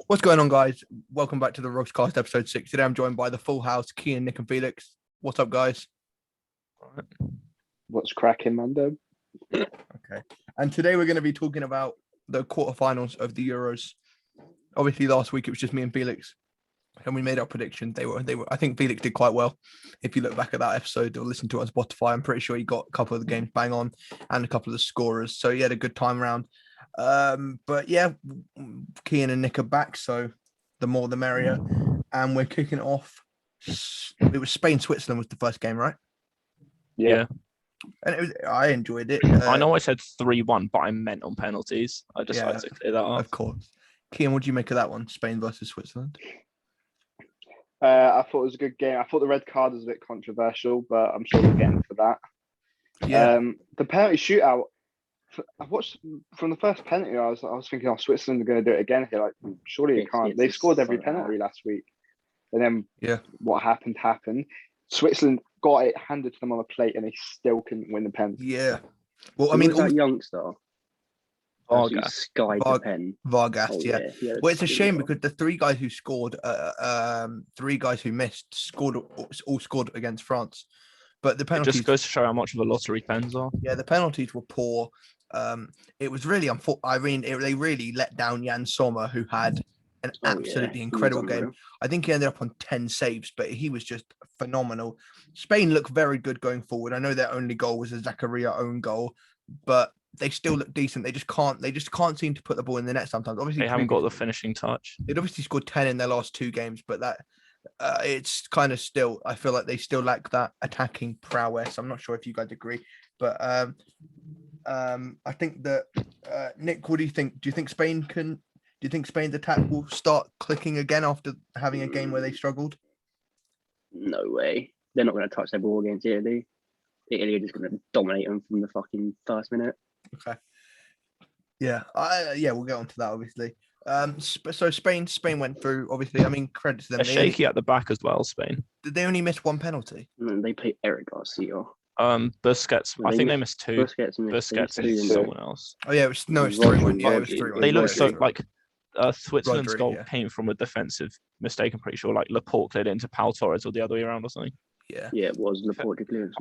What's going on, guys? Welcome back to the Rogscast episode 6. Today I'm joined by the full house, Kian, Nick, and Felix. What's up, guys? What's cracking, Mando? Okay. And today we're going to be talking about the quarterfinals of the Euros. Obviously, last week it was just me and Felix, and we made our prediction. They were. I think Felix did quite well. If you look back at that episode or listen to it on Spotify, I'm pretty sure he got a couple of the games bang on and a couple of the scorers. So he had a good time around. But yeah, Kian and Nick are back, so the more the merrier. And we're kicking it off. It was Spain-Switzerland was the first game, right? Yeah. And I enjoyed it. I know I said 3-1, but I meant on penalties. I decided to clear that up. Of course. Kian, what do you make of that one? Spain versus Switzerland? I thought it was a good game. I thought the red card was a bit controversial, but I'm sure we'll get into that. Yeah. The penalty shootout. I watched from the first penalty. I was thinking, "Oh, Switzerland are going to do it again here." Like, surely you can't. They scored every penalty last week, and then what happened. Switzerland got it handed to them on a plate, and they still couldn't win the penalty. Yeah. Well, I mean, that youngster. Vargas. Vargas, yeah. Well, it's a shame because the three guys who scored, three guys who missed, all scored against France. But the penalties It just goes to show how much of a lottery pens are. Yeah, the penalties were poor. It was really unfortunate. I mean, they really let down Jan Sommer, who had an absolutely incredible game. I think he ended up on 10 saves, but he was just phenomenal. Spain looked very good going forward. I know their only goal was a Zakaria own goal, but they still look decent. They just can't seem to put the ball in the net sometimes. Obviously, they haven't got the finishing touch. They'd obviously scored 10 in their last two games, but that it's kind of still, I feel like they still lack that attacking prowess. I'm not sure if you guys agree, but I think that Nick, what do you think? Do you think Spain's attack will start clicking again after having a game where they struggled? No way. They're not going to touch their ball against Italy. Italy are just going to dominate them from the fucking first minute. Okay. Yeah, we'll get on to that, obviously. So Spain went through, obviously. I mean, credit to them. They're shaky at the back as well, Spain. Did they only miss one penalty? And they played Eric Garcia. Busquets. I think they missed two. Busquets and someone else. Oh yeah, it was 3-1. Yeah, it was 3-1. They look so like Switzerland's goal came from a defensive mistake. I'm pretty sure, like Laporte cleared into Pau Torres or the other way around or something. Yeah, it was Laporte clearance.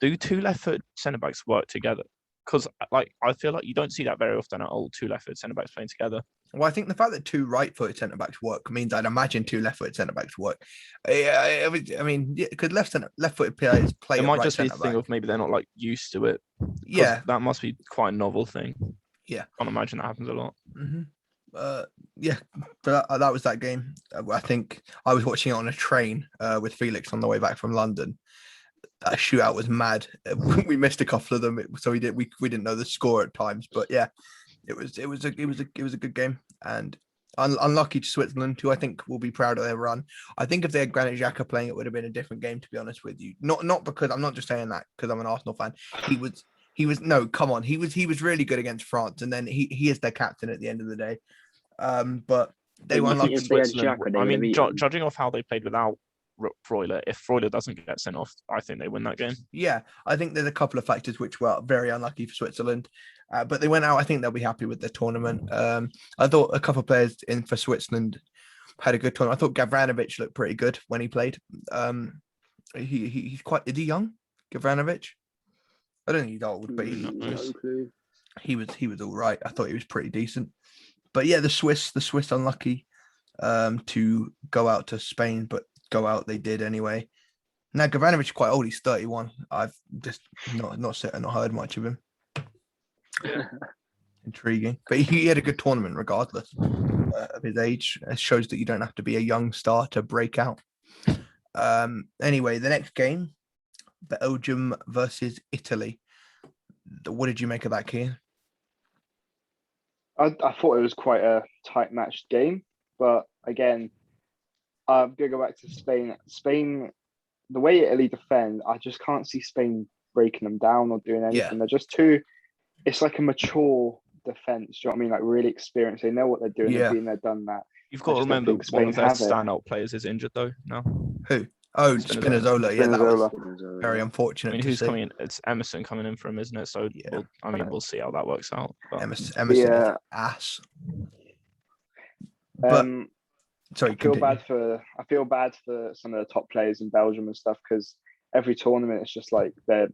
Do two left-footed centre backs work together? Because I feel like you don't see that very often at all. Two left-footed centre backs playing together. Well, I think the fact that two right-footed centre backs work means I'd imagine two left-footed centre backs work. I mean, because left-footed players play. It might just be a thing of maybe they're not like used to it. Yeah, that must be quite a novel thing. Yeah, I can't imagine that happens a lot. Mm-hmm. But that was that game. I think I was watching it on a train with Felix on the way back from London. That shootout was mad. We missed a couple of them, so we didn't know the score at times. But yeah, it was a good game, and unlucky to Switzerland, who I think will be proud of their run. I think if they had Granit Xhaka playing, it would have been a different game. To be honest with you, not because I'm not just saying that because I'm an Arsenal fan. He was no, come on. He was really good against France, and then he is their captain at the end of the day. But they were unlucky. Switzerland. I mean, judging off how they played without Freuler, if Freuler doesn't get sent off, I think they win that game. Yeah, I think there's a couple of factors which were very unlucky for Switzerland, but they went out. I think they'll be happy with their tournament. I thought a couple of players in for Switzerland had a good tournament. I thought Gavranovic looked pretty good when he played. He's quite. Is he young, Gavranovic? I don't think he's old, but he was all right. I thought he was pretty decent. But yeah, the Swiss unlucky to go out to Spain, but go out they did anyway. Now Gavranovic is quite old. He's 31. I've just not heard much of him. Intriguing, but he had a good tournament regardless of his age. It shows that you don't have to be a young star to break out. Anyway, the next game, Belgium versus Italy. What did you make of that, Kian? I thought it was quite a tight matched game, but again, I'm going to go back to Spain. Spain, the way Italy defend, I just can't see Spain breaking them down or doing anything. Yeah. They're just too, it's like a mature defense. Do you know what I mean? Like really experienced. They know what they're doing. They've been there, done that. You've got to remember one of their standout players is injured though now. Who? Oh, Spinazzola. Yeah, that was very unfortunate. I mean, who's coming in? It's Emerson coming in for him, isn't it? So, yeah. We'll see how that works out. But... Emerson is ass. But sorry, I feel continue. bad for some of the top players in Belgium and stuff because every tournament it's just like their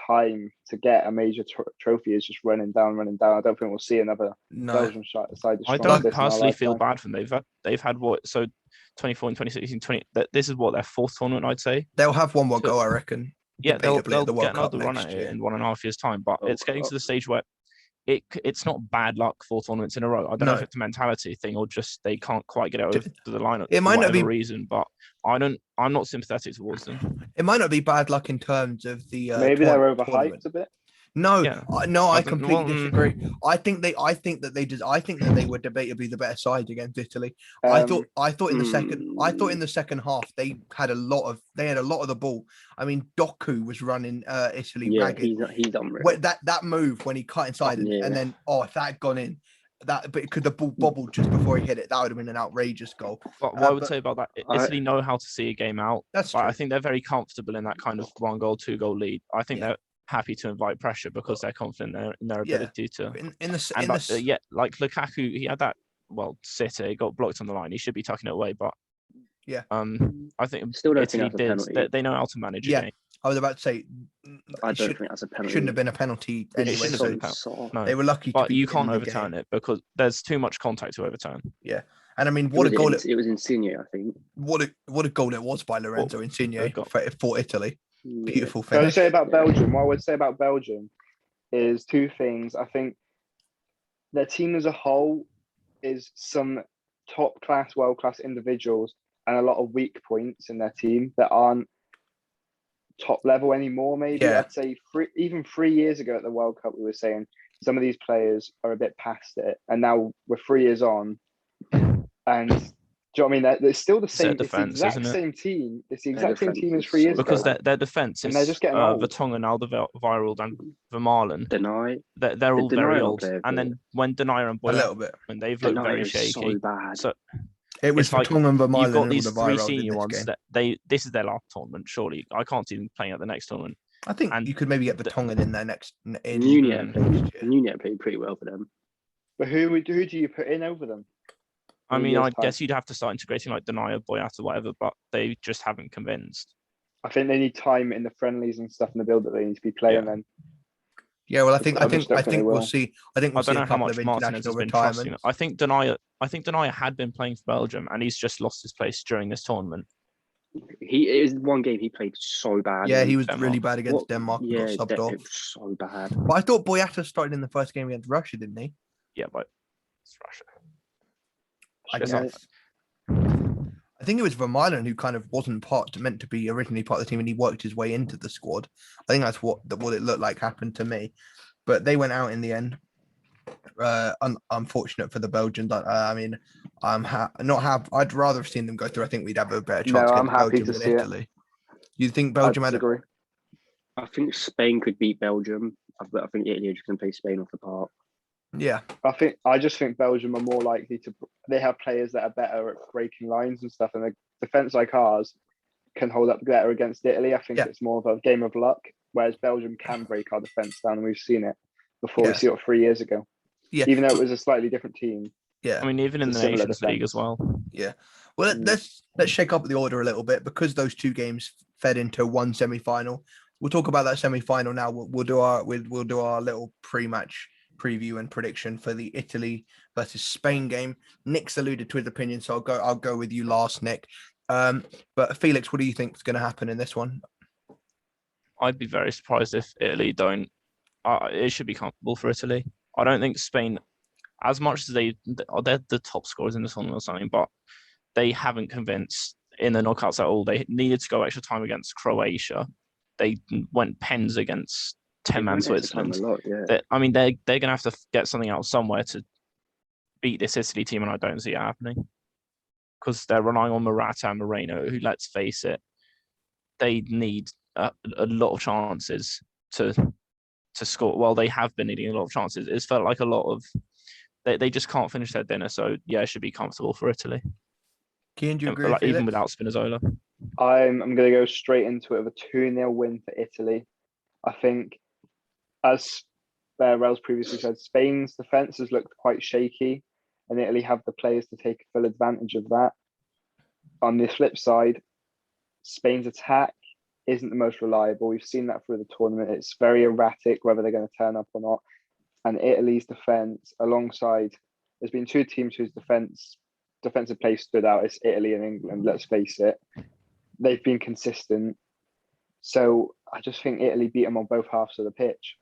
time to get a major trophy is just running down. I don't think we'll see another No, Belgium side as strong I as don't this in our personally feel lifetime. bad for them. They've had what, so 24 and 2016, 20. This is what, their fourth tournament, I'd say. they'll have one more So- go, I reckon. Yeah, Debatably they'll at the get World Cup another run next at it year. in 1.5 years' time. But it's getting to the stage where it's not bad luck 4 tournaments in a row. I don't know if it's a mentality thing or just they can't quite get it over the lineup It for might not whatever be reason. But I'm not sympathetic towards them. It might not be bad luck in terms of the Maybe they're overhyped tournament. a bit. No, Yeah. I completely disagree. I think that they were debatably the better side against Italy. I thought in the second half they had a lot of the ball. I mean, Doku was running Italy ragged. He's unreal. That move when he cut inside and then if that had gone in, but could the ball Hmm. bobble just before he hit it? That would have been an outrageous goal. But what I would say about that, Italy know how to see a game out. That's true. I think they're very comfortable in that kind of 1 goal, 2 goal lead. I think they're happy to invite pressure because they're confident in their ability to. Like Lukaku, he had that sitter. He got blocked on the line. He should be tucking it away, but I think Still don't Italy think that's a penalty. they know how to manage a game. I was about to say, I don't think that's a penalty. Shouldn't have been a penalty anyway. No, they were lucky, but to be you can't in the overturn game. it because there's too much contact to overturn. Yeah, and I mean, what a goal! It was Insigne, I think. What a goal it was by Lorenzo Insigne for Italy. Beautiful finish. What I would say about Belgium is 2 things. I think their team as a whole is some top class, world class individuals, and a lot of weak points in their team that aren't top level anymore. Maybe I'd say even 3 years ago at the World Cup, we were saying some of these players are a bit past it, and now we're 3 years on, and do you know what I mean? They're still the same. It's the exact same team. It's the exact same team as 3 years ago. Because their defense is they're just getting old. Vertonghen, Alderweireld, and Vermaelen. They're all very old. And then when Denier and Boya, a little bit, when they've looked very shaky, so bad. So it was Vertonghen and Vermaelen. You've got these 3 senior ones that this is their last tournament. Surely I can't see them playing at the next tournament. I think you could maybe get Vertonghen in there next. Nunez played pretty well for them. But who do you put in over them? I mean, I guess you'd have to start integrating like Denier, Boyata, or whatever, but they just haven't convinced. I think they need time in the friendlies and stuff in the build that they need to be playing then. Yeah, well, I think we'll see. I think we'll see a couple of international retirements. I think Denier had been playing for Belgium, and he's just lost his place during this tournament. It was one game he played so bad. Yeah, he was really bad against Denmark. Yeah, got subbed off. It was so bad. But I thought Boyata started in the first game against Russia, didn't he? Yeah, but it's Russia. I think it was Vermaelen who kind of wasn't meant to be originally part of the team, and he worked his way into the squad. I think that's what it looked like happened to me. But they went out in the end. Unfortunate for the Belgians. I mean, I'd rather have seen them go through. I think we'd have a better chance against Belgium than Italy. You think Belgium had agree? I think Spain could beat Belgium, but I think Italy are just going to play Spain off the park. Yeah, I just think Belgium are more likely to. They have players that are better at breaking lines and stuff, and the defense like ours can hold up better against Italy. I think it's more of a game of luck, whereas Belgium can break our defense down, and we've seen it before. We saw it 3 years ago. Yeah, even though it was a slightly different team. Yeah, I mean, even in the Nations League as well. Yeah, well, let's shake up the order a little bit because those 2 games fed into one semi-final. We'll talk about that semi-final now. We'll do our little pre-match preview and prediction for the Italy versus Spain game. Nick's alluded to his opinion, so I'll go with you last, Nick. But Felix, what do you think is going to happen in this one? I'd be very surprised if Italy don't. It should be comfortable for Italy. I don't think Spain, as much as they're the top scorers in this one or something, but they haven't convinced in the knockouts at all. They needed to go extra time against Croatia. They went pens against 10-man Switzerland. I mean, they're going to have to get something out somewhere to beat this Italy team, and I don't see it happening because they're relying on Morata and Moreno, who, let's face it, they need a lot of chances to score. Well, they have been needing a lot of chances. It's felt like a lot of they just can't finish their dinner. So yeah, it should be comfortable for Italy. Can you agree? Even without Spinazzola, I'm going to go straight into it with a 2-0 win for Italy. I think, as Rels previously said, Spain's defense has looked quite shaky, and Italy have the players to take full advantage of that. On the flip side, Spain's attack isn't the most reliable. We've seen that through the tournament. It's very erratic whether they're going to turn up or not. And Italy's defense, alongside, there's been two teams whose defensive play stood out. It's Italy and England. Let's face it, they've been consistent. So I just think Italy beat them on both halves of the pitch.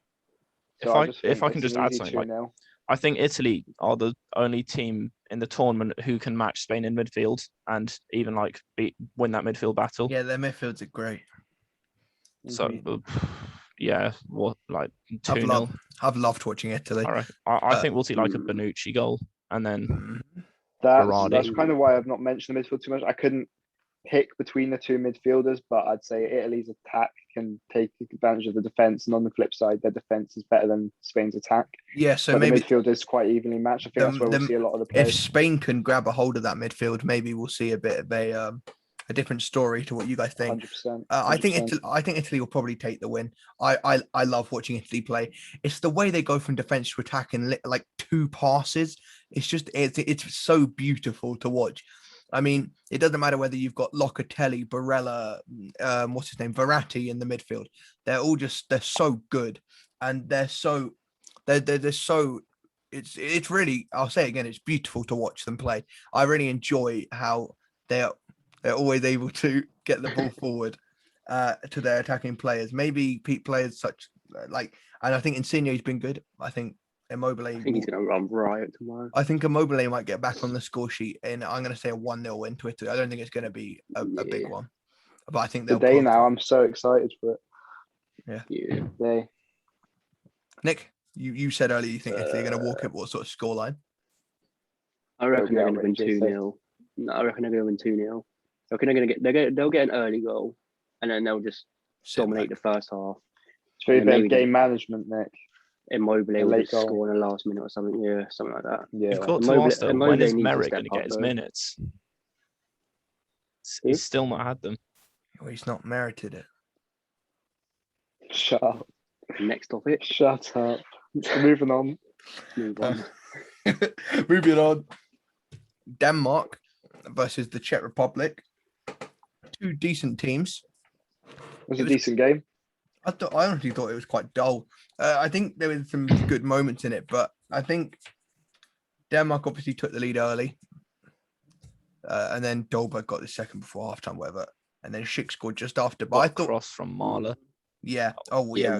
So If I can just add something, like, I think Italy are the only team in the tournament who can match Spain in midfield and even like win that midfield battle. Yeah, their midfields are great. So, yeah, what like 2-0. I've loved watching Italy. All right, I think we'll see like a Bonucci goal, and then that's kind of why I've not mentioned the midfield too much. I couldn't pick between the two midfielders, but I'd say Italy's attack can take advantage of the defense, and on the flip side, their defense is better than Spain's attack. Yeah, so but maybe the midfield is quite evenly matched. I think that's where we'll see a lot of the players. If Spain can grab a hold of that midfield, maybe we'll see a bit of a different story to what you guys think. 100%. I think Italy will probably take the win. I love watching Italy play. It's the way they go from defense to attack in like 2 passes. It's so beautiful to watch. I mean, it doesn't matter whether you've got Locatelli, Barella, Verratti in the midfield. They're so good, and they're so it's really, I'll say it again, it's beautiful to watch them play. I really enjoy how they're always able to get the ball forward to their attacking players. Maybe players such and I think Insigne's been good. I think Immobile. I think he's going to run riot tomorrow. I think Immobile might get back on the score sheet, and I'm going to say a 1-0 win to Italy. I don't think it's going to be a big one, but I think they'll. Today now, I'm so excited for it. Yeah. Nick, you said earlier you think Italy are going to walk it. What sort of scoreline? I reckon they're going to win 2-0. No, I reckon they're going to win 2-0. I reckon they'll get an early goal, and then they'll just dominate the first half. It's very bad game management, Nick. Immobile will just score in the last minute or something. Yeah, something like that. Yeah. You've got to ask them, when is Merrick going to get his minutes? He's still not had them. Well, he's not merited it. Shut up. Next topic. Shut up. Moving on. Moving on. Denmark versus the Czech Republic. 2 decent teams. It was a decent game. I honestly thought it was quite dull. I think there was some good moments in it, but I think Denmark obviously took the lead early, and then Dolberg got the second before halftime, whatever, and then Schick scored just after. But I thought cross from Marla. Yeah. Oh yeah.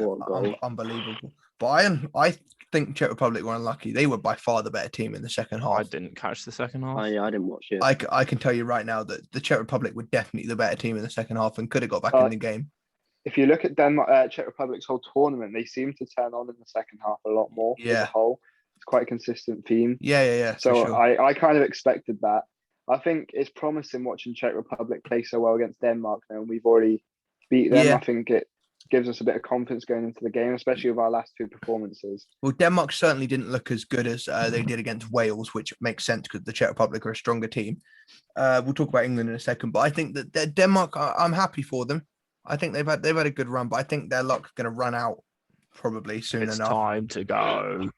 Unbelievable. But I think Czech Republic were unlucky. They were by far the better team in the second half. I didn't catch the second half. I didn't watch it. I can tell you right now that the Czech Republic were definitely the better team in the second half and could have got back in the game. If you look at Denmark, Czech Republic's whole tournament, they seem to turn on in the second half a lot more. Yeah. As a whole, it's quite a consistent theme. Yeah. So sure. I kind of expected that. I think it's promising watching Czech Republic play so well against Denmark now, and we've already beat them. Yeah. I think it gives us a bit of confidence going into the game, especially with our last 2 performances. Well, Denmark certainly didn't look as good as they did against Wales, which makes sense because the Czech Republic are a stronger team. We'll talk about England in a second, but I think that Denmark, I'm happy for them. I think they've had a good run, but I think their luck's going to run out probably soon enough. It's time to go.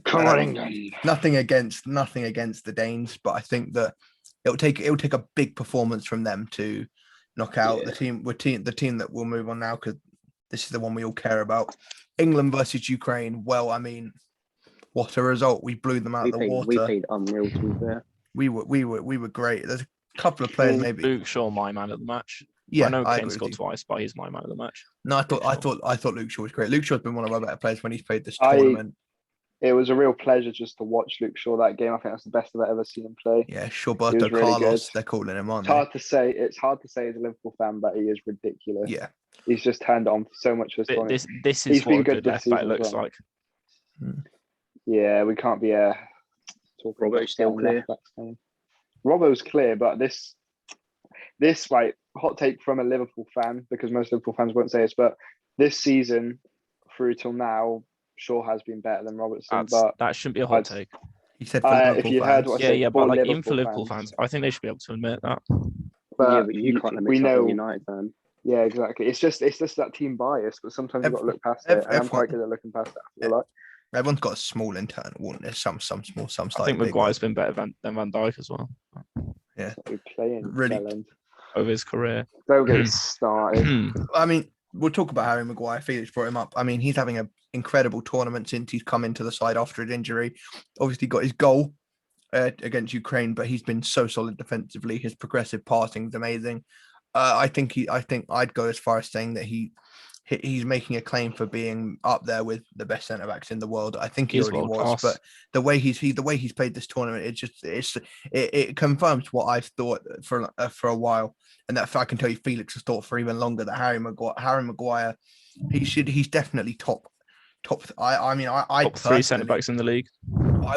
Come on, England. Nothing against the Danes, but I think that it'll take a big performance from them to knock out the team that will move on now, because this is the one we all care about. England versus Ukraine. Well, I mean, what a result! We blew them out of the water. We played unreal, to be fair. We were great. There's a couple of players maybe. Luke Shaw, my man of the match. Yeah, I know Kane scored twice, but he's my man of the match. No, I thought Luke Shaw was great. Luke Shaw's been one of our better players when he's played this tournament. It was a real pleasure just to watch Luke Shaw that game. I think that's the best I've ever seen him play. Yeah, Shawberto really Carlos, good. They're calling him on. It's hard to say as a Liverpool fan, but he is ridiculous. Yeah. He's just turned on so much for this tournament. This is what a good left back looks like. Yeah, we can't be talking Robbo's still clear. Robbo's clear, but this like hot take from a Liverpool fan, because most Liverpool fans won't say this, but this season through till now, Shaw has been better than Robertson. But that shouldn't be a hot take. He said for Liverpool if you fans. heard what I said, yeah, but like even for Liverpool fans, I think they should be able to admit that. But you can't admit a United fan. Yeah, exactly. It's just that team bias, but sometimes you've got to look past it. And I'm quite good at looking past it, I feel like. Everyone's got a small internal. There's some small, some I slightly think big. Maguire's been better than Van Dijk as well We're playing Really- Bellend. over his career. Don't get started. I mean, we'll talk about Harry Maguire. Felix brought him up. I mean, he's having an incredible tournament since he's come into the side after an injury. Obviously, got his goal against Ukraine, but he's been so solid defensively. His progressive passing is amazing. I think I'd go as far as saying that he's making a claim for being up there with the best centre backs in the world. I think he He's already was, world-class. but the way he's played this tournament, it confirms what I've thought for a while, and that I can tell you Felix has thought for even longer that Harry Maguire, he's definitely top. I mean, I Top 3 centre backs in the league. I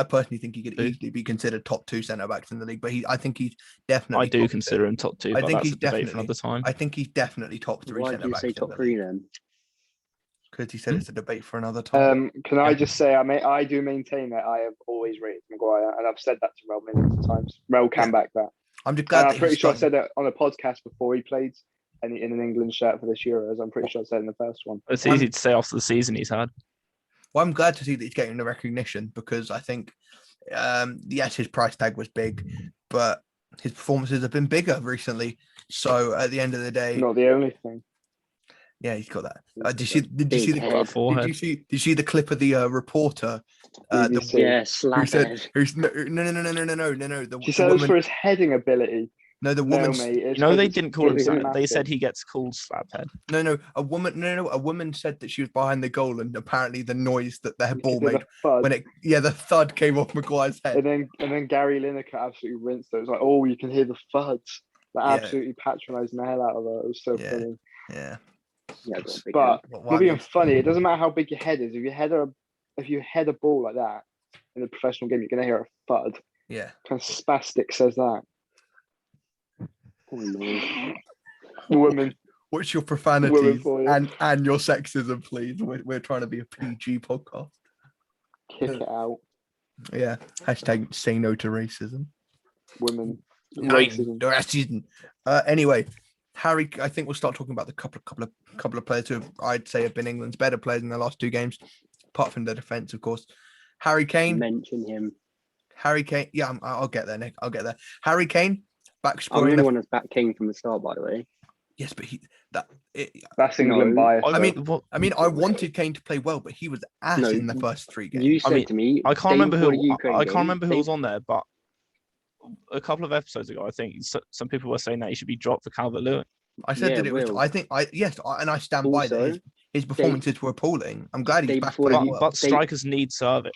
personally think he could easily be considered top 2 centre backs in the league, but I think he's definitely. I do consider him top 2, I but think that's he's a debate for definitely- another time. I think he's definitely top 3 Why centre do you backs. say top 3 then? Because he said it's a debate for another time. Can I just say I do maintain that I have always rated Maguire, and I've said that to Rel millions of times. Rel can back that. I'm just glad. And that I'm pretty he's sure I starting- said that on a podcast before he played in an England shirt for this Euros. I'm pretty sure I said in the first one. It's easy to say after the season he's had. Well, I'm glad to see that he's getting the recognition because I think, yes, his price tag was big, but his performances have been bigger recently. So at the end of the day, Not the only thing. yeah, he's got that. Did you see Big the head. Forehead. did you see the clip of the reporter? The, BBC. Yeah, who slap said head. who's no. She said it was for his heading ability. No, the No, woman. mate. It's No, 'cause they it's didn't call him. fucking They massive. said he gets called Slaphead. No, a woman. No, a woman said that she was behind the goal, and apparently the noise that their He ball did a made thud. when the thud came off Maguire's head. And then Gary Lineker absolutely rinsed it. It was like, oh, you can hear the thuds. Like, Yeah. absolutely patronising the hell out of her. It was so Yeah. funny. Yeah, Yeah, got a big But head. not being funny, it doesn't matter how big your head is. If you head a ball like that in a professional game, you're gonna hear a thud. yeah. Kind of spastic says that. Oh, no. Woman. What's your Women profanities for you. and your sexism, please? We're trying to be a PG podcast. Kick it out. Yeah. Hashtag say no to racism. Women. Racism. Anyway, Harry, I think we'll start talking about the couple of players who I'd say have been England's better players in the last 2 games, apart from the defense, of course. Harry Kane. Mention him. Harry Kane. Yeah, I'll get there, Nick. I'll get there. Harry Kane back I'm the scoring. only one that's back King from the start, by the way. Yes, but That's England No. bias. I mean, What? I wanted Kane to play well, but he was ass No, in the first 3 games. You said mean, to me, I can't day remember before who. the Ukraine I can't game, remember who day- was on there, but a couple of episodes ago, I think some people were saying that he should be dropped for Calvert-Lewin. I said Yeah, that it was. Will. I think and I stand by that. Also, His performances were appalling. I'm glad he's day back before playing the- well. But strikers need service,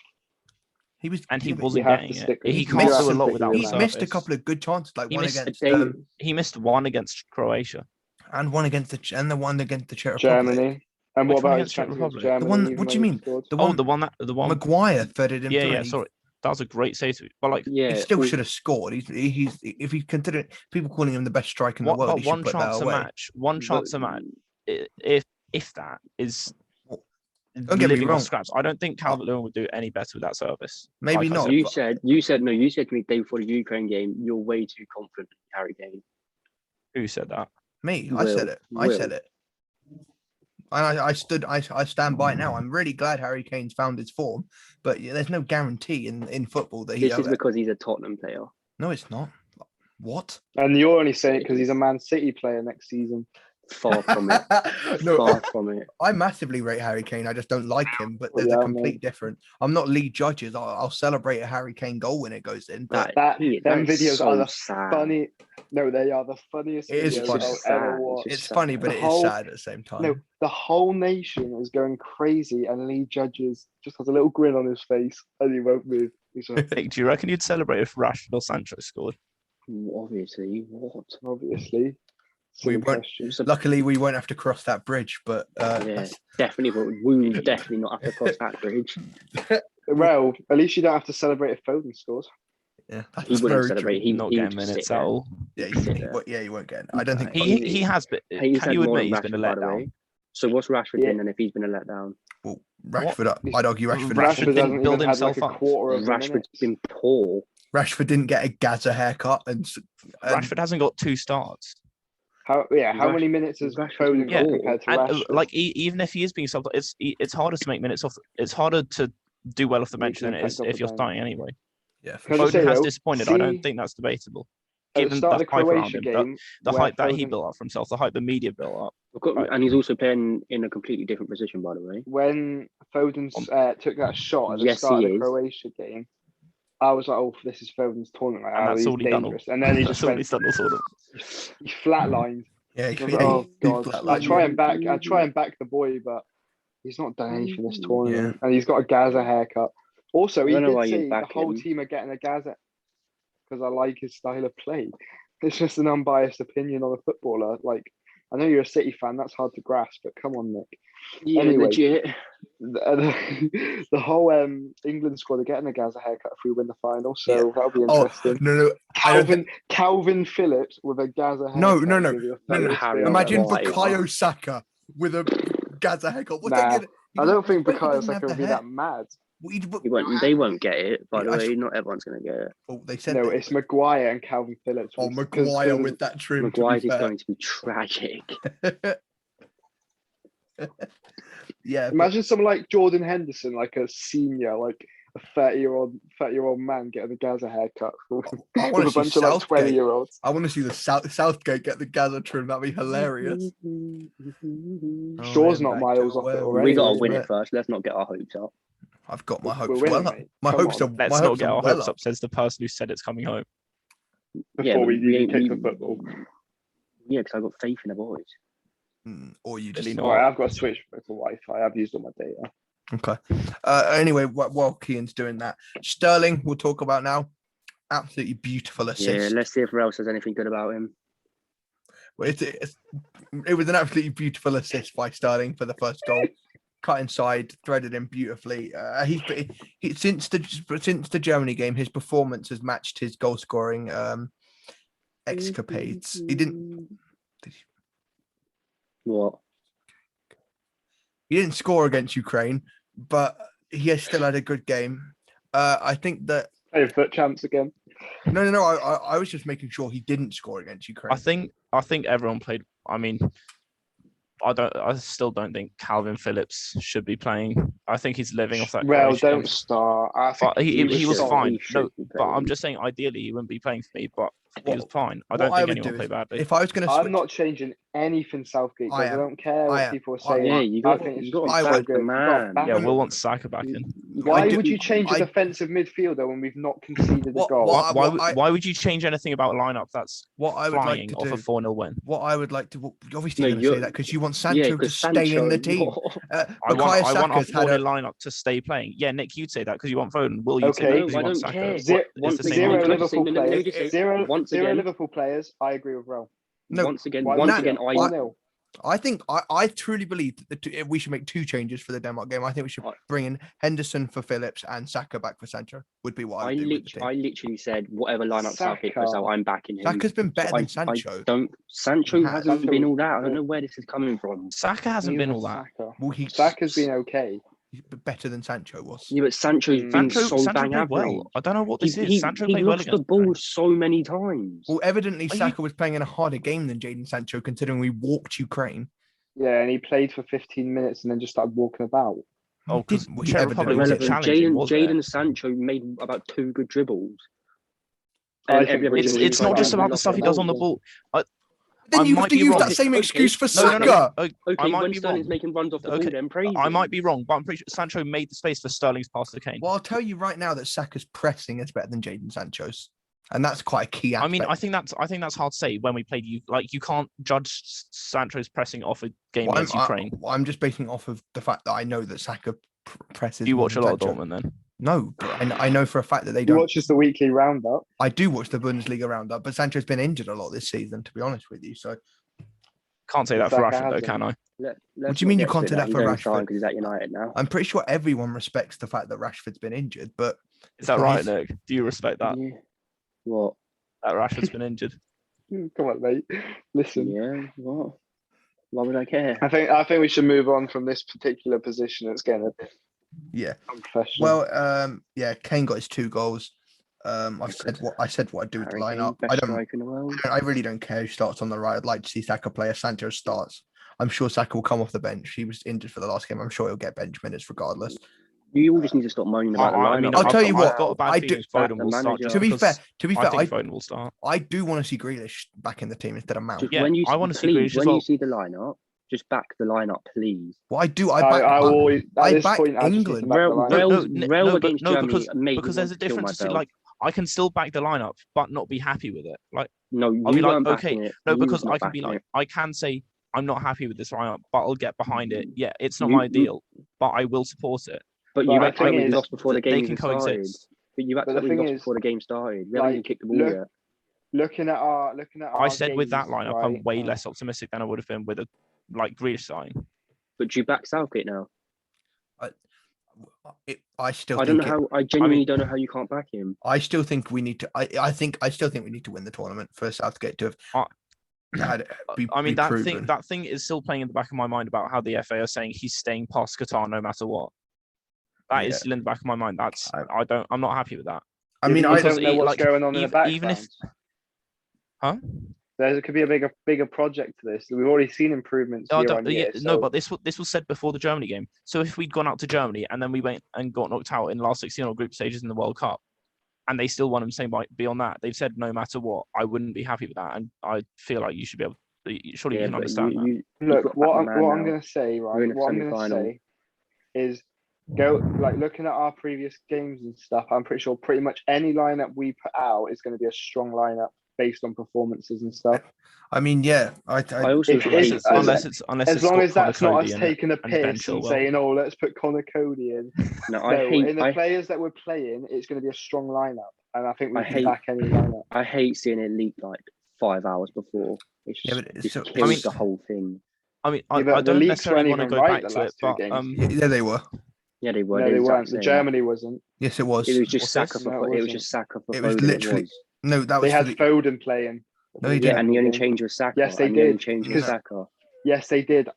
He was, and he he, wasn't have to getting stick it. with- He you can't have do to a lot stick without with he him. service. missed a couple of good chances, like He one missed- against He missed one against Croatia. and one against the one against the Czech Republic. Germany. And Which what one about against his Czech chances against Republic? Germany? The one- even what do when you he mean? scored? The Oh, one the one. Maguire thudded him Yeah, through. yeah. and Sorry, that was a great save. But like, Yeah, he still well, should have scored. He's if he's considered people calling him the best striker in the what? world, But he should one put that chance a away. match. One but- chance a match. If that is. Don't get me living on wrong. scraps. I don't think Calvert-Lewin would do any better with that service. Maybe Like I not. said. You said no. You said to me day before the Ukraine game, you're way too confident in Harry Kane. Who said that? Me, I said it. I Will. said it. And I stand by it now. I'm really glad Harry Kane's found his form, but there's no guarantee in football that he. This is because he's a Tottenham player. No, it's not. What? And you're only saying it because he's a Man City player next season. Far from it. No, Far from it. I massively rate Harry Kane. I just don't like him. But Well, there's a yeah, complete mate. difference. I'm not league judges. I'll celebrate a Harry Kane goal when it goes in. But Them That's videos so are the sad. funny. No, they are the funniest It is videos funny. I'll It's sad. ever It's watch. just it's funny, but The it is whole- sad at the same time. No, the whole nation is going crazy, and Lee Judges just has a little grin on his face, and he won't move. He's like, Vic, do you reckon you'd celebrate if Rashford or Sancho scored? Obviously, what? obviously. We Silly won't- question. Luckily, we won't have to cross that bridge. But Yeah, that's- definitely. But we will definitely not have to cross that bridge. Well, at least you don't have to celebrate if Foden scores. yeah, that's He wouldn't very celebrate. true. He Not he getting would just minutes sit at there. all. Yeah, He'd sit there. he won't get. I don't think He has been. He's Can had you more admit than he's been a Rashford, by the letdown? way. So what's Rashford Yeah. doing then if he's been a letdown? Rashford. I'd argue Rashford. Rashford Rashford didn't hasn't build even had like himself a up. quarter of a Rashford's minute. been poor. Rashford didn't get a Gaza haircut, and Rashford hasn't got 2 starts. How many minutes has Rashford's Foden got been compared to And Rashford? like even if he is being subbed, it's harder to make minutes off. It's harder to do well off the bench Make an than it is impact off if the you're bench. starting anyway. Yeah, for Can I sure. just say, Foden has though, disappointed. I don't see, think that's debatable. at the Given start the of the hype around Croatia him, game, the where hype that he Foden- built up for himself, the hype the media built up. Right. And he's also playing in a completely different position, by the way. when Foden took that shot at the Yes, start he of the is. Croatia game, I was like, "Oh, this is Foden's tournament. And Like, that's he's all he done. dangerous." And then he just That's all went, he's done all sort of. he flatlined. Yeah, I was like, "Oh he God!" flatlined, I try yeah. and back the boy, but he's not done anything this tournament, and he's got a Gaza haircut. Also, I he don't know why did you say the back whole him. team are getting a Gaza because I like his style of play. It's just an unbiased opinion on a footballer. Like, I know you're a City fan, that's hard to grasp, but come on, Nick. Yeah, Anyway, legit. The whole England squad are getting a Gaza haircut if we win the final, so that'll be Oh interesting. no, I don't Calvin Phillips with a Gaza haircut. No. will be a funny Harry thing. Imagine Maguire. Bukayo Saka with a Gaza haircut. What's Nah, they gonna, I don't think Brentford Bukayo doesn't have Saka will the be hair. that mad. They won't get it, by the Yeah, way. Not everyone's going to get it. Oh, they said No, they it's would. Maguire and Calvin Phillips. Oh, 'cause Maguire of- with that trim. Maguire's to be is fair. going to be tragic. Yeah, but Imagine someone like Jordan Henderson, like a senior, like a 30-year-old man getting a Gaza haircut with I a want to see bunch of like Southgate. 20-year-olds. I want to see the Southgate get the Gaza trim. That'd be hilarious. Shaw's man, not back miles to off it where already. We got to is win it? it first. Let's not get our hopes up. I've got my We're hopes winning, well up. mate. My Come hopes on. are. Let's my not hopes get are our well hopes up. Says the person who said it's coming home. Before Yeah, we we even ain't- kick the football. Yeah, because I got faith in the boys. Or you just Really not. All right, I've got to switch to Wi-Fi. I've used all my data. okay. Anyway, while Keane's doing that, Sterling we'll talk about now. Absolutely beautiful Yeah, assist. let's see if Rel says anything good about him. Well, it was an absolutely beautiful assist by Sterling for the first goal. Cut inside, threaded in beautifully. He since the Germany game, his performance has matched his goal scoring escapades. He didn't What? score against Ukraine, but he has still had a good game. I think that Hey, foot champs again. no. I was just making sure he didn't score against Ukraine. I think everyone played. I mean, I still don't think Calvin Phillips should be playing. I think he's living off that. Well, Croatia don't game. start. I think But he was should- fine. he should No, be but I'm playing. just saying, ideally, he wouldn't be playing for me. But he was What- fine. I what don't I think would anyone do played is, badly. if I was going to I'm switch, not changing anything Southgate does. I I, am. don't care what I am. people are saying. Yeah, I think it's just be so so good. You gotta back Yeah, him. we'll want Saka back in. Why do- would you change a I- defensive midfielder when we've not conceded a What- goal? what- Why would you change anything about a lineup that's what I would like flying to off a do, 4-0 win? what I would like to, well, obviously No, you're going to say that because you want Sancho to 'cause stay in the team. I want Bukayo our Saka's had 4-0 a, lineup to stay playing. Yeah, Nick, you'd say that because you want Foden. Will you Okay. say that No, because you I want don't Saka? care. What- Zero- it's the same Zero argument. Liverpool Let me players. just say, Zero once zero again- Liverpool players. I agree with Rel. No, once again, Why once would again, you? I 1-0. I think I truly believe that we should make two changes for the Denmark game. I think we should bring in Henderson for Phillips and Saka back for Sancho. Would be what I would do with the team. I literally said whatever lineup Southgate puts out, I'm backing him. Saka's been better So than Sancho. Sancho He has. hasn't Sancho been was- all that. I don't know where this is coming from. Saka hasn't been Neither all that. Saka. Well, Saka's been okay. he's better than Sancho was. Yeah, but Sancho's been so Sancho bang played average. well. I don't know what this is. He Sancho played well lost the against ball Ukraine. so many times. Well, evidently Are you- Saka was playing in a harder game than Jadon Sancho, considering we walked Ukraine. Yeah, and he played for 15 minutes and then just started walking about. Oh, because Didn't- he Czech evidently Republic wasn't did. challenging, was it? Jaden Sancho made about 2 good dribbles. I And think every other really It's dribble it's he not tried, just he about the lost stuff he the does on the ball. ball. Then I you might have to be use wrong. that same Okay, excuse for No, no, no. Saka. I Okay, might when be Sterling's wrong. making runs off the Okay, ball, then praise I him. might be wrong, but I'm pretty sure Sancho made the space for Sterling's pass to Kane. Well, I'll tell you right now that Saka's pressing is better than Jadon Sancho's, and that's quite a key I aspect. mean, I think that's hard to say when we played you. Like, you can't judge Sancho's pressing off a game Well, against Ukraine. I'm just basing it off of the fact that I know that Saka presses. Do you more watch a than lot of Sancho. Dortmund then? No, but I know for a fact that they He don't. watches the weekly roundup. I do watch the Bundesliga roundup, but Sancho's been injured a lot this season, to be honest with you. So, Can't say But that for Saka Rashford though, hasn't. can I? What do you mean you can't say that for Rashford? Because he's at United now. I'm pretty sure everyone respects the fact that Rashford's been injured, but Is that right, Nick? Do you respect that? Yeah. What? That Rashford's been injured. Come on, mate. Listen. Yeah. What? Why would I care? I think we should move on from this particular position. It's getting a bit yeah. unprofessional. Well, yeah, Kane got his 2 goals. I said what I do with the Harry Kane, lineup. best striker in the world. I really don't care who starts on the right. I'd like to see Saka play if Sancho starts. I'm sure Saka will come off the bench. He was injured for the last game. I'm sure he'll get bench minutes regardless. You all just need to stop moaning about the lineup. I mean, I'll tell you what, I've got a bad I feeling do- Foden the will start. manager- Just To be because fair, I think Foden will start. I do want to see Grealish back in the team instead of Mount. Just Yeah, when you I wanna see please, Grealish as when well. you see the lineup, just back the lineup, please. Well, I do. I I always at I this back point I just need to England. back the Real, lineup. Real against Germany made because me there's want a to kill difference between myself. I can still back the lineup but not be happy with it. Like No, you I'll be like, weren't okay, backing it. no, You because was not I can be backing like, it. I can say I'm not happy with this lineup, but I'll get behind it. Yeah, it's not You- my ideal, but I will support it. But But you the acted like thing we is, lost before the They game can even started. coexist. But you But acted the like we thing lost is, before the game started. We haven't even like, kicked the ball look- yet. looking at our I said with that games, lineup, right, I'm way less optimistic than I would have been with a Grealish sign. But do you back Southgate now? I still I don't think know how. I genuinely don't know how you can't back him. I still think we need to. I still think we need to win the tournament for Southgate to have had. Be proven. That thing is still playing in the back of my mind about how the FA are saying he's staying past Qatar no matter what. That is still in the back of my mind. I'm not happy with that. I mean, I I don't know what's going on in the background. even if, huh? There could be a bigger project to this. We've already seen improvements year on year. No, but this was said before the Germany game. So if we'd gone out to Germany and then we went and got knocked out in the last 16 or group stages in the World Cup, and they still won and saying beyond that, they've said no matter what, I wouldn't be happy with that, and I feel like you should be able. Surely you can understand that. Look, what I'm going to say, right? What I'm going to say is looking at our previous games and stuff. I'm pretty sure pretty much any lineup we put out is going to be a strong lineup based on performances and stuff. I mean, yeah. I also unless it's as long as that's not us Cody taking a piss and saying, "Oh, let's put Connor Cody in." In the players that we're playing, it's going to be a strong lineup, and I think we can back any lineup. I hate seeing it leak like 5 hours before. It just kills the whole thing. I mean, I don't necessarily want to go back to it, but yeah, they were. Yeah, they were. No, they weren't. The Germany wasn't. Yes, it was. It was just Saka for. It was just Saka for. It was literally. No, that was. They had Foden playing. No, he didn't. And the only change was Saka. Yes, they did. Saka. Yes, they did.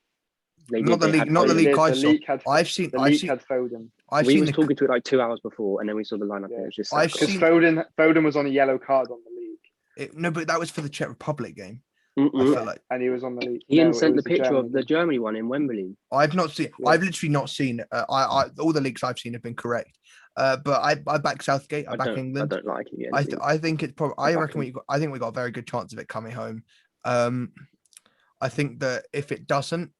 Not the league I saw. I've seen had Foden. We was talking to it like 2 hours before, and then we saw the lineup. Yeah. It was just because Foden was on a yellow card on the league. No, but that was for the Czech Republic game. I feel like, and he was on the league. Ian sent the picture of the Germany one in Wembley. I've not seen. Yeah. I've literally not seen. All the leagues I've seen have been correct. But I back Southgate. I back England. I don't like it. I think it's probably. I think we got a very good chance of it coming home. I think that if it doesn't,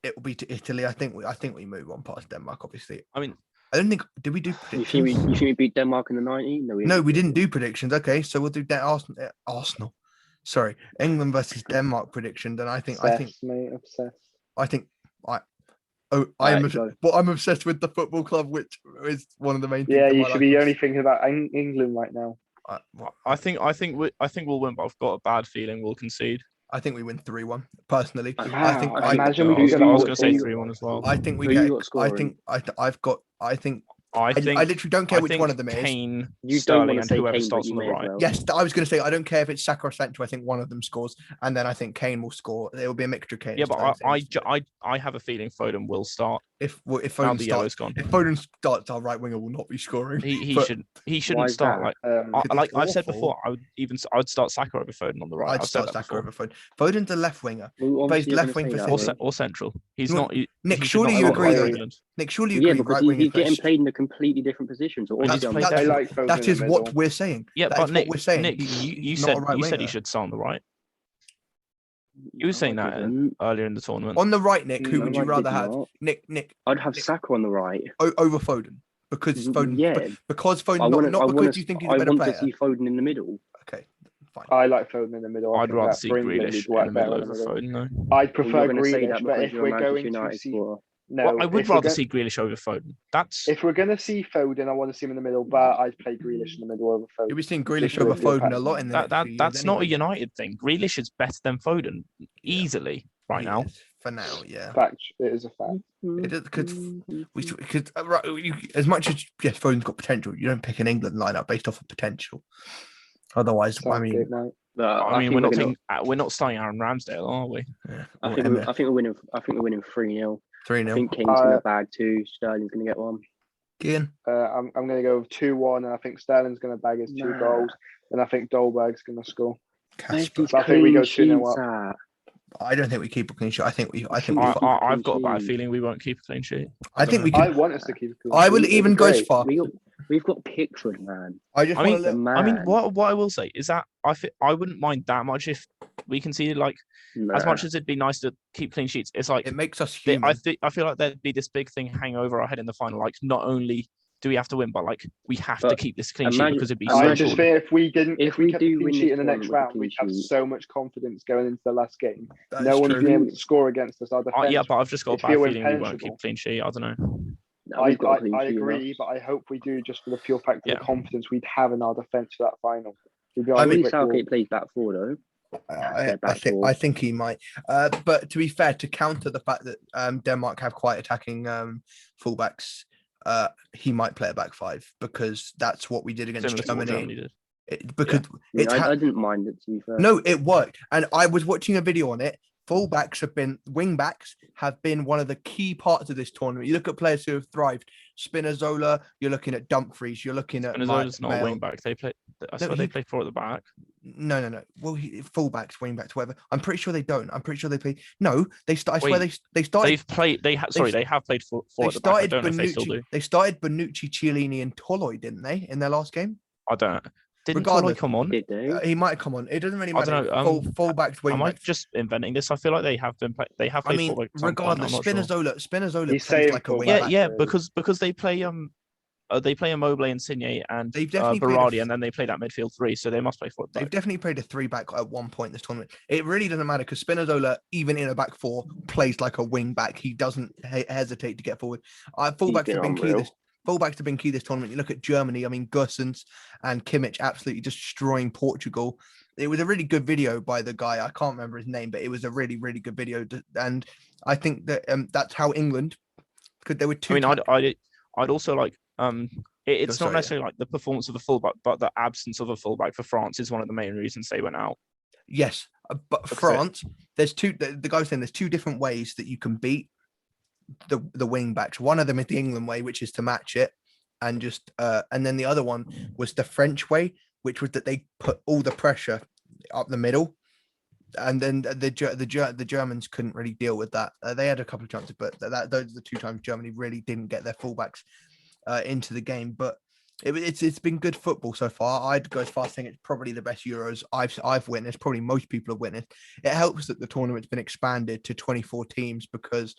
it will be to Italy. I think we move on past Denmark. Obviously. I mean, I don't think. Did we do predictions? You think we beat Denmark in the 90? No, we didn't do predictions. Okay, so we'll do Arsenal. Sorry, England versus Denmark prediction. Then I think, mate, obsessed. I'm obsessed with the football club, which is one of the main things. Yeah, you should be only thinking about England right now. I think we'll win, but I've got a bad feeling we'll concede. I think we win 3-1. Personally, I was going to say 3-1 as well. I think we get. I literally don't care which one of them Kane, is. Sterling, and whoever starts on the right. Well. Yes, I was going to say I don't care if it's Saka or Sancho. I think one of them scores, and then I think Kane will score. It will be a mixture of Kane. Yeah, but I have a feeling Foden will start. If Foden starts, our right winger will not be scoring. He shouldn't start. Like I've said before, I'd start Saka over Foden on the right. I'd start Saka over Foden. Foden's a left winger. Plays left wing for or central. He's not. Nick, surely you agree though. Nick, surely you agree. Because he's getting played in a completely different position. So that is what we're saying. Yeah, but Nick, you said he should start on the right. You were saying that earlier in the tournament. On the right, Nick, who would you rather have? Nick. I'd have Saka on the right. Over Foden. Because Foden. Yeah. Because Foden. Not because you think he's a better player. I want to see Foden in the middle. Okay. Fine. I like Foden in the middle. I'd rather see Grealish in the middle over Foden, though. I'd prefer Grealish, but if we're going to see... No, I would rather see Grealish over Foden. If we're going to see Foden, I want to see him in the middle, but I'd play Grealish in the middle over Foden. You'll be seeing Grealish over Foden a lot in the That's not a United thing. Grealish is better than Foden, easily, right now. For now, yeah. Fact, it is a fact. It is because as much as Foden's got potential, you don't pick an England lineup based off of potential. Otherwise, I mean, we're not starting Aaron Ramsdale, are we? Yeah. I think we're winning 3-0. 3-0. I think Kane's going to bag 2. Sterling's going to get 1. Kian. I'm going to go 2-1, and I think Sterling's going to bag his 2 goals, and I think Dolberg's going to score. Casper. I think we go 2-0 up. I don't think we keep a clean sheet. I think we. I've got a bad feeling we won't keep a clean sheet. I think we I can. want us to keep a clean I sheet. will even go as Great. far. We've got Pickford, man. I just want to. What I will say is that I wouldn't mind that much if we conceded. Like, as much as it'd be nice to keep clean sheets, it's like It makes us human. I feel like there'd be this big thing hang over our head in the final. Like, not only do we have to win, but like we have to keep this clean sheet because it'd be. I just think if we kept do the clean win sheet this in the next tournament round, with a we'd have clean sheet. so much confidence going into the last game. That No is one's true. been able to score against us. Our defense, Yeah, but I've just got a it's bad feel feeling we won't impenetrable. keep clean sheet. I don't know. No, we've got a clean I sheet, agree, but I hope we do just for the pure fact of Yeah. the confidence we'd have in our defense for that final. We'd be I on mean, a quick wall. Southgate plays back 4 though. I think he might. But to be fair, to counter the fact that Denmark have quite attacking fullbacks, he might play a back 5 because that's what we did against Similar to what Germany. Germany did. I didn't mind it, to be fair. No, it worked, and I was watching a video on it. Wing backs have been one of the key parts of this tournament. You look at players who have thrived. Spinazzola, you're looking at Dumfries, you're looking at Spinazzola's not a Mail. wing back. I swear they play 4 at the back. No. Well, fullbacks, wing backs, whatever. I'm pretty sure they don't. I'm pretty sure they play. No, they start. I swear they started. They've played. They have played 4 They at the back. I started don't know if they still do. They started Bonucci, Chiellini, and Toloi, didn't they, in their last game? I don't. Didn't Regardless, Toloi come on? Did they? He might have come on. It doesn't really I matter. don't know. Fullbacks, wing Am I backs. just inventing this? I feel like they have been. They have I played mean, fullback at some point, I'm regardless, not sure. Spinazzola He's plays saying like a wing fullback. back. Yeah, because they play Immobile, Insigne, and They've definitely played Berardi, and then they play that midfield 3, so they must play 4 at the They've back. definitely played a 3-back at one point this tournament. It really doesn't matter because Spinazzola, even in a back 4, plays like a wing back. He doesn't hesitate to get forward. Fullbacks have been key. Fullbacks have been key this tournament. You look at Germany. I mean, Gosens and Kimmich absolutely destroying Portugal. It was a really good video by the guy. I can't remember his name, but it was a really, really good video. And I think that that's how England, because there were 2. I mean, I'd also like it's not Sorry, necessarily like the performance of a fullback, but the absence of a fullback for France is one of the main reasons they went out. Yes, but France, there's 2. The guy was saying there's 2 different ways that you can beat the wing backs. One of them is the England way, which is to match it, and just and then the other one was the French way, which was that they put all the pressure up the middle, and then the Germans couldn't really deal with that. They had a couple of chances, but those are the 2 times Germany really didn't get their fullbacks into the game. But it's been good football so far. I'd go as far as saying it's probably the best Euros I've witnessed. Probably most people have witnessed. It helps that the tournament's been expanded to 24 teams because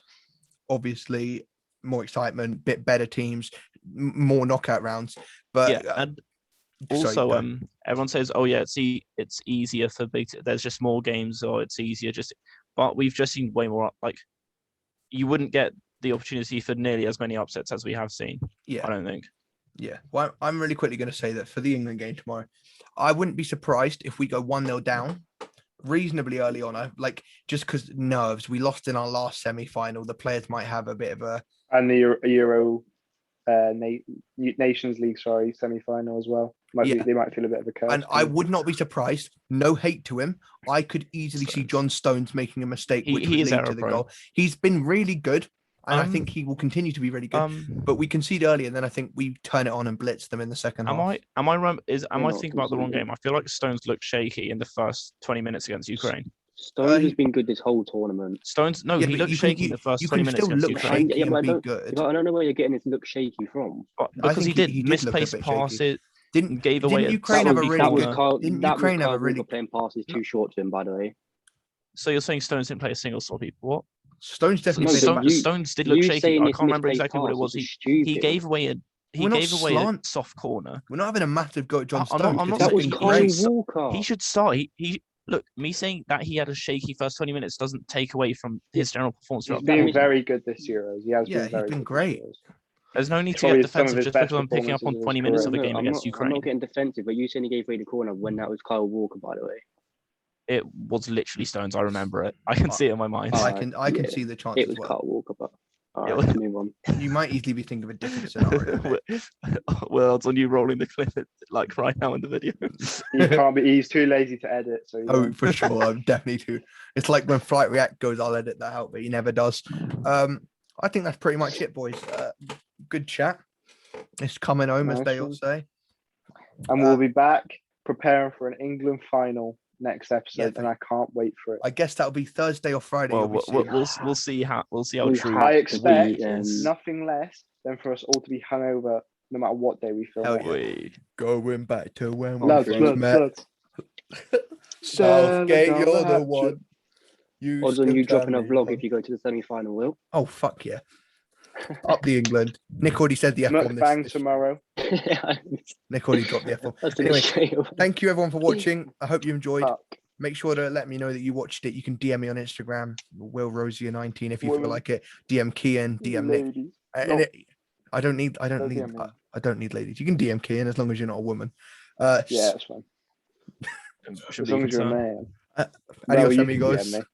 obviously more excitement, bit better teams, more knockout rounds. But yeah, and also everyone says, oh yeah, it's easier for big. There's just more games, or it's easier but we've just seen way more. Like, you wouldn't get the opportunity for nearly as many upsets as we have seen. Yeah, I don't think. Yeah, well, I'm really quickly going to say that for the England game tomorrow, I wouldn't be surprised if we go 1-0 down reasonably early on. Just because nerves, we lost in our last semi-final. The players might have a bit of a and the Euro Nations League, semi-final as well. They might feel a bit of a curse. And I would not be surprised. No hate to him. I could easily see John Stones making a mistake, which would lead to the goal. He's been really good, and I think he will continue to be really good. But we concede early, and then I think we turn it on and blitz them in the second half. Am I thinking about the wrong game? I feel like Stones looked shaky in the first 20 minutes against Ukraine. Stones has been good this whole tournament. He looked shaky in the first 20 minutes against Ukraine. Yeah, but I don't know where you're getting this look shaky from. Because he did misplaced passes. Gave away. Didn't Ukraine have a really good? Didn't Ukraine have a really playing passes too short to him, by the way? So you're saying Stones didn't play a single stop? What? Stones definitely. Stones did look shaky. I can't remember exactly what it was. He gave away a soft corner. We're not having a massive go at John Stones. I'm not that was Kyle Walker. He should start. Look, me saying that he had a shaky first 20 minutes doesn't take away from his general performance. He's been very good this Euros. He's been great. There's no need to get defensive just because I'm picking up on 20 minutes of a game against Ukraine. I'm not getting defensive, but you saying he gave away the corner when that was Kyle Walker, by the way. It was literally Stones. I remember it. I can see it in my mind. I can see the chance. It was Kyle Walker, but all right, move on. You might easily be thinking of a different scenario. Well, it's on you rolling the clip like right now in the video. You can't be. He's too lazy to edit. So for sure, I'm definitely too. It's like when Flight React goes, I'll edit that out, but he never does. I think that's pretty much it, boys. Good chat. It's coming home, as Nice they all one. say. And we'll be back preparing for an England final next episode, and I can't wait for it. I guess that'll be Thursday or Friday. Well, you'll be we'll seeing. see how We true. have I to expect be, nothing less than for us all to be hungover no matter what day we film Hell it. yeah. We- Going back to when we Lads, first lads, met. lads. Southgate, Down you're the hatchet. one. You odds on still you dropping a can be vlog one. if you go to the semi-final, Will. Oh, fuck yeah. Up the England. Nick already said the F bomb. Mukbang tomorrow. Nick already dropped the F bomb. That's Anyway, straight away. thank you everyone for watching. I hope you enjoyed. Fuck. Make sure to let me know that you watched it. You can DM me on Instagram, Will Rosier19 if you feel Will. like it. DM Kian, DM Nick. Ladies. And No. I don't need Don't DM me. I don't need ladies. You can DM Kian as long as you're not a woman. Yeah, it's fine. should As be long as you're a concerned. man. Adios, you can amigos. DM me.